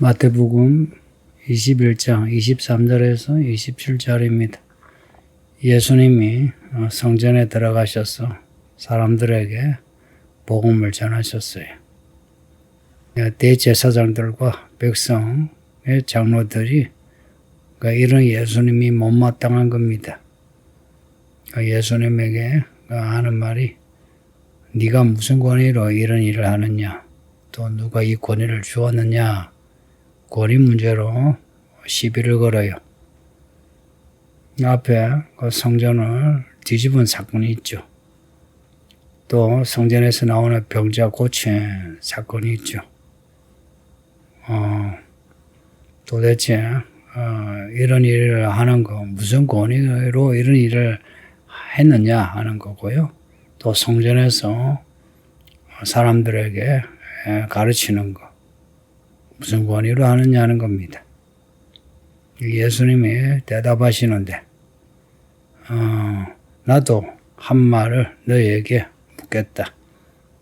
마태복음 21장 23절에서 27절입니다. 예수님이 성전에 들어가셔서 사람들에게 복음을 전하셨어요. 대제사장들과 백성의 장로들이 이런 예수님이 못마땅한 겁니다. 예수님에게 하는 말이 네가 무슨 권위로 이런 일을 하느냐, 또 누가 이 권위를 주었느냐, 권위 문제로 시비를 걸어요. 앞에 그 성전을 뒤집은 사건이 있죠. 또 성전에서 나오는 병자 고친 사건이 있죠. 도대체 이런 일을 하는 거 무슨 권위로 이런 일을 했느냐 하는 거고요. 또 성전에서 사람들에게 가르치는 거 무슨 권위로 하느냐 하는 겁니다. 예수님이 대답하시는데 나도 한 말을 너희에게 묻겠다.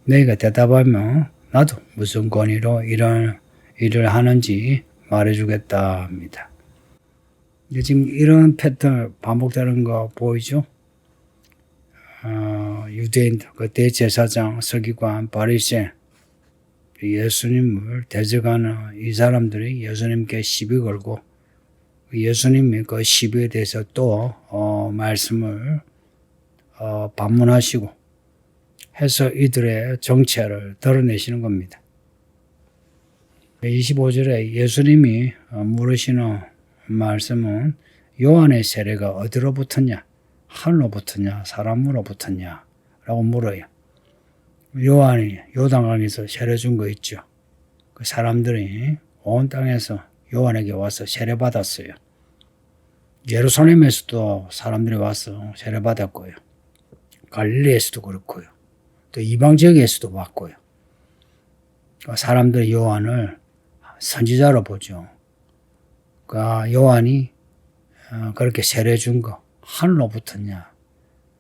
너희가 대답하면 나도 무슨 권위로 이런 일을 하는지 말해주겠다 합니다. 지금 이런 패턴 반복되는 거 보이죠? 유대인들, 그 대제사장, 서기관, 바리새인, 예수님을 대적하는 이 사람들이 예수님께 시비 걸고 예수님이 그 시비에 대해서 또 말씀을 반문하시고 해서 이들의 정체를 드러내시는 겁니다. 25절에 예수님이 물으시는 말씀은 요한의 세례가 어디로 붙었냐? 하늘로 붙었냐? 사람으로 붙었냐? 라고 물어요. 요한이 요단강에서 세례 준 거 있죠. 그 사람들이 온 땅에서 요한에게 와서 세례 받았어요. 예루살렘에서도 사람들이 와서 세례 받았고요. 갈릴리에서도 그렇고요. 또 이방 지역에서도 받고요. 사람들이 요한을 선지자로 보죠. 그 요한이 그렇게 세례 준 거 하늘로 붙었냐?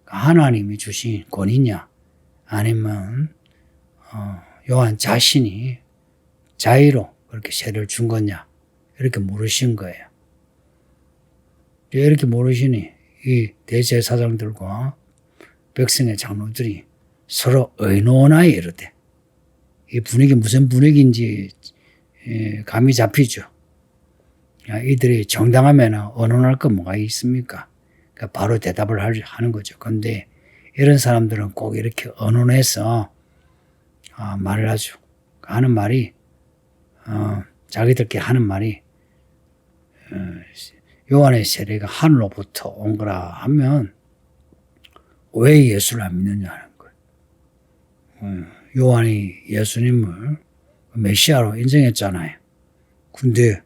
하나님이 주신 권위냐? 아니면 요한 자신이 자의로 그렇게 세례를 준 거냐? 이렇게 물으신 거예요. 이렇게 물으시니 이 대제사장들과 백성의 장로들이 서로 의논하여 이르되 이 분위기 무슨 분위기인지 감이 잡히죠. 이들이 정당하면 의논할 거 뭐가 있습니까? 그러니까 바로 대답을 하는 거죠. 그런데 이런 사람들은 꼭 이렇게 의논해서 말을 하죠. 하는 말이 자기들끼리 하는 말이 요한의 세례가 하늘로부터 온 거라 하면 왜 예수를 안 믿느냐 하는 거예요. 요한이 예수님을 메시아로 인정했잖아요. 근데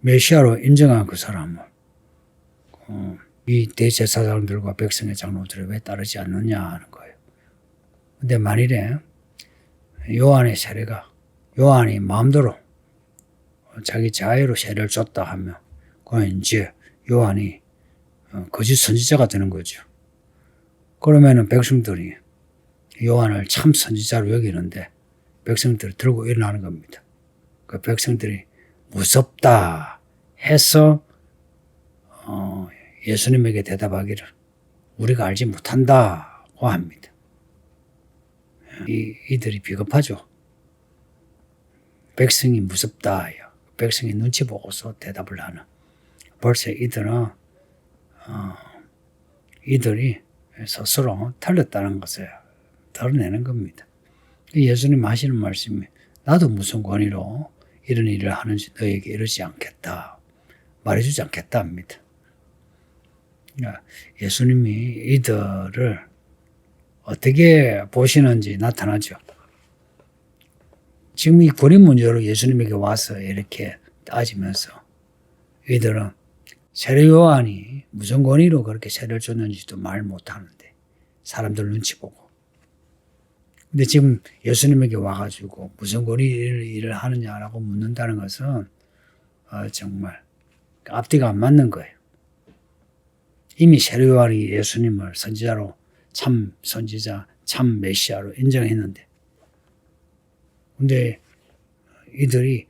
메시아로 인정한 그 사람을 이 대제사장들과 백성의 장로들이 왜 따르지 않느냐 하는 거예요. 근데 만일에 요한의 세례가 요한이 마음대로 자기 자유로 세례를 줬다 하면 그건 이제 요한이 거짓 선지자가 되는 거죠. 그러면은 백성들이 요한을 참 선지자로 여기는데 백성들이 들고 일어나는 겁니다. 그 백성들이 무섭다 해서 예수님에게 대답하기를 우리가 알지 못한다고 합니다. 이들이 비겁하죠. 백성이 무섭다. 백성이 눈치 보고서 대답을 하는. 벌써 이들이 스스로 틀렸다는 것을 드러내는 겁니다. 예수님 하시는 말씀이 나도 무슨 권위로 이런 일을 하는지 너에게 이러지 않겠다. 말해주지 않겠다 합니다. 예수님이 이들을 어떻게 보시는지 나타나죠. 지금 이 권위 문제로 예수님에게 와서 이렇게 따지면서 이들은 세례 요한이 무슨 권위로 그렇게 세례를 줬는지도 말 못하는데 사람들 눈치 보고 근데 지금 예수님에게 와가지고 무슨 권위로 일을 하느냐라고 묻는다는 것은 정말 앞뒤가 안 맞는 거예요. 이미 세례 요한이 예수님을 선지자로 참 선지자, 참 메시아로 인정했는데 근데 이들이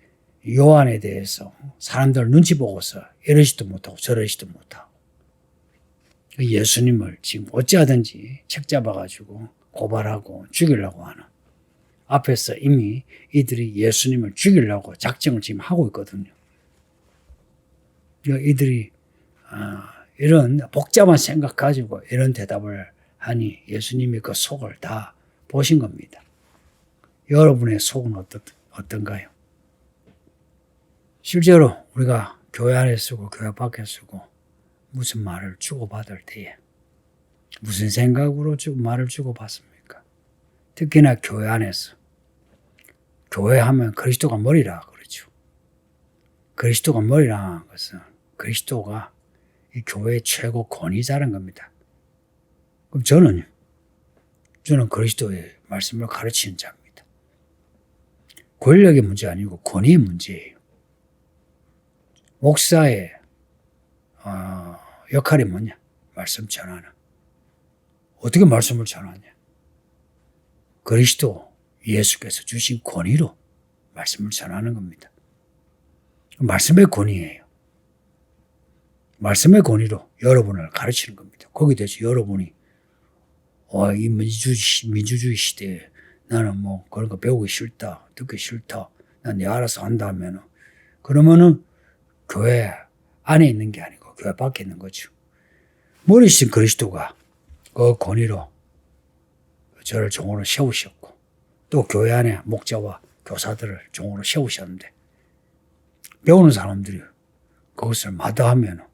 요한에 대해서 사람들 눈치 보고서 이러지도 못하고 저러지도 못하고 예수님을 지금 어찌하든지 책 잡아가지고 고발하고 죽이려고 하는 앞에서 이미 이들이 예수님을 죽이려고 작정을 지금 하고 있거든요. 이들이 이런 복잡한 생각 가지고 이런 대답을 하니 예수님이 그 속을 다 보신 겁니다. 여러분의 속은 어떤가요? 실제로 우리가 교회 안에 쓰고 교회 밖에 쓰고 무슨 말을 주고받을 때에 무슨 생각으로 말을 주고받습니까? 특히나 교회 안에서. 교회 하면 그리스도가 머리라 그러죠. 그리스도가 머리라 하는 것은 그리스도가 이 교회의 최고 권위자라는 겁니다. 그럼 저는 그리스도의 말씀을 가르치는 자입니다. 권력의 문제 아니고 권위의 문제예요. 목사의 역할이 뭐냐? 말씀 전하는. 어떻게 말씀을 전하냐? 그리스도 예수께서 주신 권위로 말씀을 전하는 겁니다. 말씀의 권위예요. 말씀의 권위로 여러분을 가르치는 겁니다. 거기에 대해서 여러분이 이 민주주의 시대에 나는 뭐 그런 거 배우기 싫다, 듣기 싫다, 난 내가 알아서 한다 하면은 그러면은 교회 안에 있는 게 아니고 교회 밖에 있는 거죠. 머리신 그리스도가 그 권위로 저를 종으로 세우셨고 또 교회 안에 목자와 교사들을 종으로 세우셨는데 배우는 사람들이 그것을 마다하면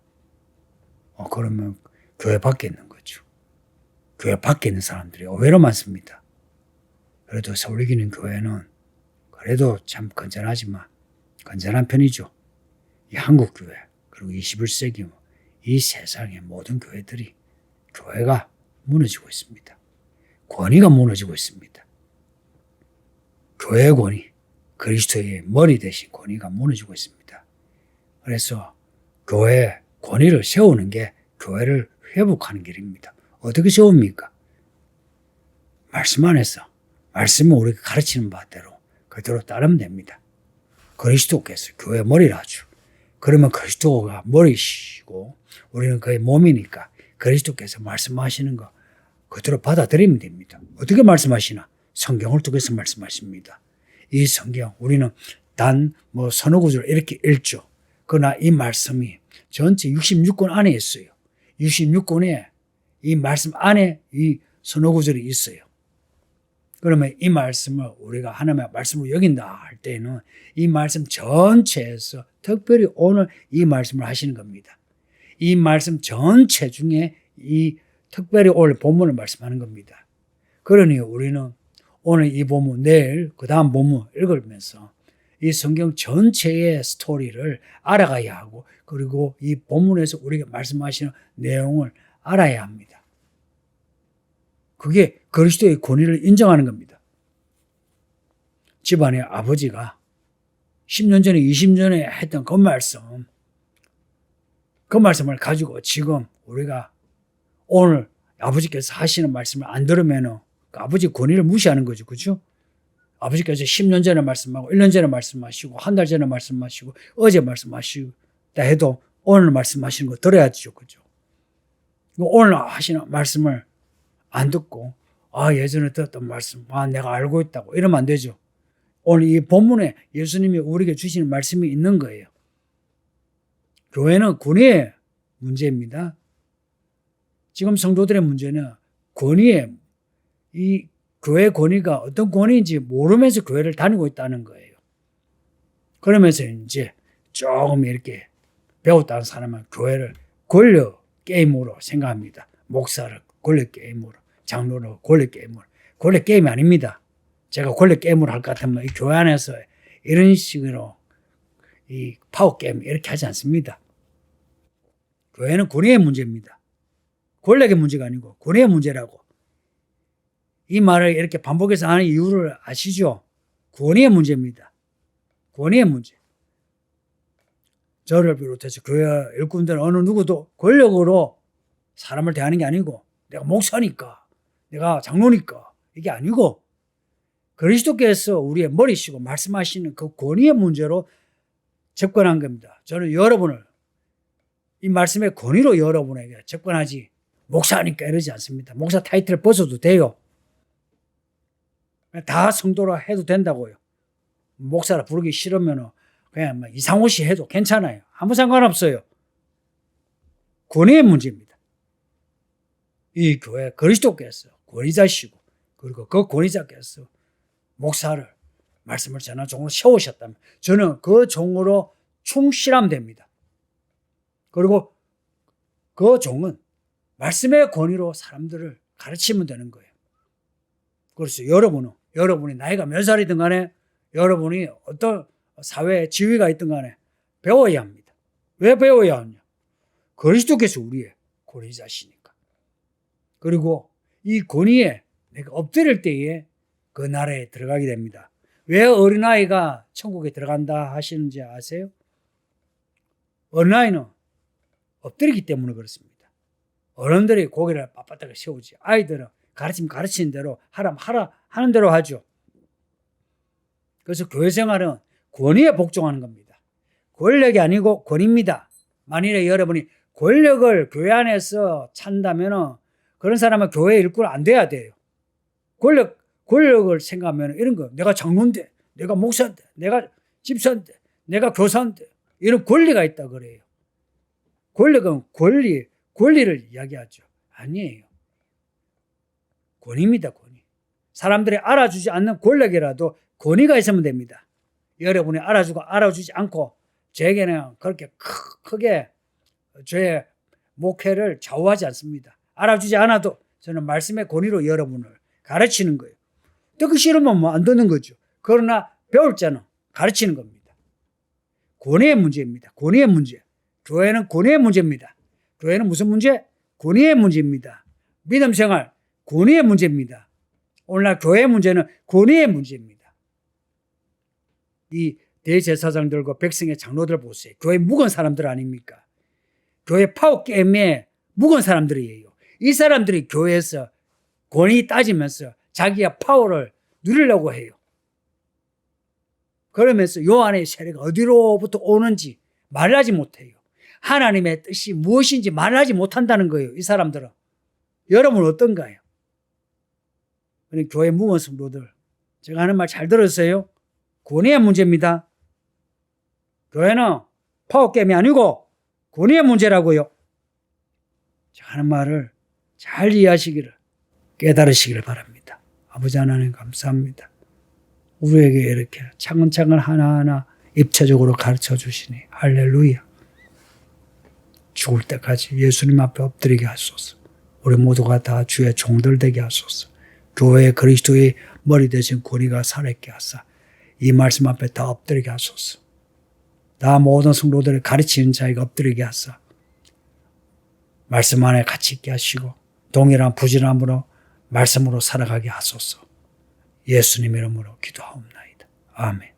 그러면 교회 밖에 있는 거죠. 교회 밖에 있는 사람들이 의외로 많습니다. 그래도 서울이기는 교회는 그래도 참 건전하지만 건전한 편이죠. 이 한국 교회 그리고 21세기 이 세상의 모든 교회들이 교회가 무너지고 있습니다. 권위가 무너지고 있습니다. 교회의 권위, 그리스도의 머리 대신 권위가 무너지고 있습니다. 그래서 교회의 권위를 세우는 게 교회를 회복하는 길입니다. 어떻게 세웁니까? 말씀 안에서 말씀은 우리가 가르치는 바대로 그대로 따르면 됩니다. 그리스도께서 교회의 머리를 하죠. 그러면 그리스도가 머리시고 우리는 그의 몸이니까 그리스도께서 말씀하시는 거 그대로 받아들이면 됩니다. 어떻게 말씀하시나? 성경을 통해서 말씀하십니다. 이 성경 우리는 단 서너 구절 이렇게 읽죠. 그러나 이 말씀이 전체 66권 안에 있어요. 66권에 이 말씀 안에 이 서너 구절이 있어요. 그러면 이 말씀을 우리가 하나님의 말씀으로 여긴다 할 때는 이 말씀 전체에서 특별히 오늘 이 말씀을 하시는 겁니다. 이 말씀 전체 중에 이 특별히 오늘 본문을 말씀하는 겁니다. 그러니 우리는 오늘 이 본문, 내일 그 다음 본문 읽으면서 이 성경 전체의 스토리를 알아가야 하고 그리고 이 본문에서 우리가 말씀하시는 내용을 알아야 합니다. 그게 그리스도의 권위를 인정하는 겁니다. 집안의 아버지가 10년 전에 20년 전에 했던 그 말씀을 가지고 지금 우리가 오늘 아버지께서 하시는 말씀을 안 들으면 그 아버지 권위를 무시하는 거죠. 그렇죠? 아버지께서 10년 전에 말씀하고 1년 전에 말씀하시고 한 달 전에 말씀하시고 어제 말씀하시고 다 해도 오늘 말씀하시는 거 들어야죠. 그렇죠? 오늘 하시는 말씀을 안 듣고 예전에 들었던 말씀 내가 알고 있다고 이러면 안 되죠. 오늘 이 본문에 예수님이 우리에게 주시는 말씀이 있는 거예요. 교회는 권위의 문제입니다. 지금 성도들의 문제는 권위의 이 교회 권위가 어떤 권위인지 모르면서 교회를 다니고 있다는 거예요. 그러면서 이제 조금 이렇게 배웠다는 사람은 교회를 권력 게임으로 생각합니다. 목사를 권력 게임으로, 장로를 권력 게임으로. 권력 게임이 아닙니다. 제가 권력 게임으로 할 것 같으면 이 교회 안에서 이런 식으로 이 파워 게임 이렇게 하지 않습니다. 교회는 권위의 문제입니다. 권력의 문제가 아니고 권위의 문제라고. 이 말을 이렇게 반복해서 하는 이유를 아시죠? 권위의 문제입니다. 권위의 문제. 저를 비롯해서 교회 일꾼들 어느 누구도 권력으로 사람을 대하는 게 아니고 내가 목사니까 내가 장로니까 이게 아니고 그리스도께서 우리의 머리시고 말씀하시는 그 권위의 문제로 접근한 겁니다. 저는 여러분을 이 말씀의 권위로 여러분에게 접근하지 목사니까 이러지 않습니다. 목사 타이틀 벗어도 돼요. 다 성도라 해도 된다고요. 목사라 부르기 싫으면 그냥 뭐 이상호 씨 해도 괜찮아요. 아무 상관없어요. 권위의 문제입니다. 이 교회 그리스도께서 권위자시고 그리고 그 권위자께서 목사를 말씀을 전하는 종으로 세우셨다면 저는 그 종으로 충실하면 됩니다. 그리고 그 종은 말씀의 권위로 사람들을 가르치면 되는 거예요. 그래서 여러분이 나이가 몇 살이든 간에 여러분이 어떤 사회에 지위가 있든 간에 배워야 합니다. 왜 배워야 하냐? 그리스도께서 우리의 권위자시니까. 그리고 이 권위에 내가 엎드릴 때에 그 나라에 들어가게 됩니다. 왜 어린아이가 천국에 들어간다 하시는지 아세요? 어린아이는 엎드리기 때문에 그렇습니다. 어른들이 고개를 빳빳하게 세우지. 아이들은 가르치는 대로 하라 하는 대로 하죠. 그래서 교회 생활은 권위에 복종하는 겁니다. 권력이 아니고 권위입니다. 만일에 여러분이 권력을 교회 안에서 찬다면 그런 사람은 교회 일꾼 안 돼야 돼요. 권력을 생각하면 이런 거, 내가 장로인데, 내가 목사인데, 내가 집사인데, 내가 교사인데, 이런 권리가 있다 그래요. 권력은 권리를 이야기하죠. 아니에요. 권위입니다, 권위. 사람들이 알아주지 않는 권력이라도 권위가 있으면 됩니다. 여러분이 알아주지 않고 저에게는 그렇게 크게 저의 목회를 좌우하지 않습니다. 알아주지 않아도 저는 말씀의 권위로 여러분을 가르치는 거예요. 듣기 싫으면 뭐 안 듣는 거죠. 그러나 배울 자는 가르치는 겁니다. 권위의 문제입니다. 권위의 문제. 교회는 권위의 문제입니다. 교회는 무슨 문제? 권위의 문제입니다. 믿음 생활, 권위의 문제입니다. 오늘날 교회의 문제는 권위의 문제입니다. 이 대제사장들과 백성의 장로들 보세요. 교회 묵은 사람들 아닙니까? 교회 파워 게임에 묵은 사람들이에요. 이 사람들이 교회에서 권위 따지면서 자기가 파워를 누리려고 해요. 그러면서 요 안에 세력이 어디로부터 오는지 말하지 못해요. 하나님의 뜻이 무엇인지 말하지 못한다는 거예요. 이 사람들은. 여러분 어떤가요? 교회 묵은 성도들, 제가 하는 말 잘 들었어요? 권위의 문제입니다. 교회는 파워게임이 아니고 권위의 문제라고요. 제가 하는 말을 잘 이해하시기를, 깨달으시기를 바랍니다. 아버지 하나님 감사합니다. 우리에게 이렇게 차근차근 하나하나 입체적으로 가르쳐 주시니 할렐루야. 죽을 때까지 예수님 앞에 엎드리게 하소서. 우리 모두가 다 주의 종들 되게 하소서. 교회의 그리스도의 머리 대신 권위가 살아있게 하사 이 말씀 앞에 다 엎드리게 하소서. 다 모든 성도들을 가르치는 자에게 엎드리게 하사 말씀 안에 같이 있게 하시고 동일한 부지런함으로 말씀으로 살아가게 하소서. 예수님 이름으로 기도하옵나이다. 아멘.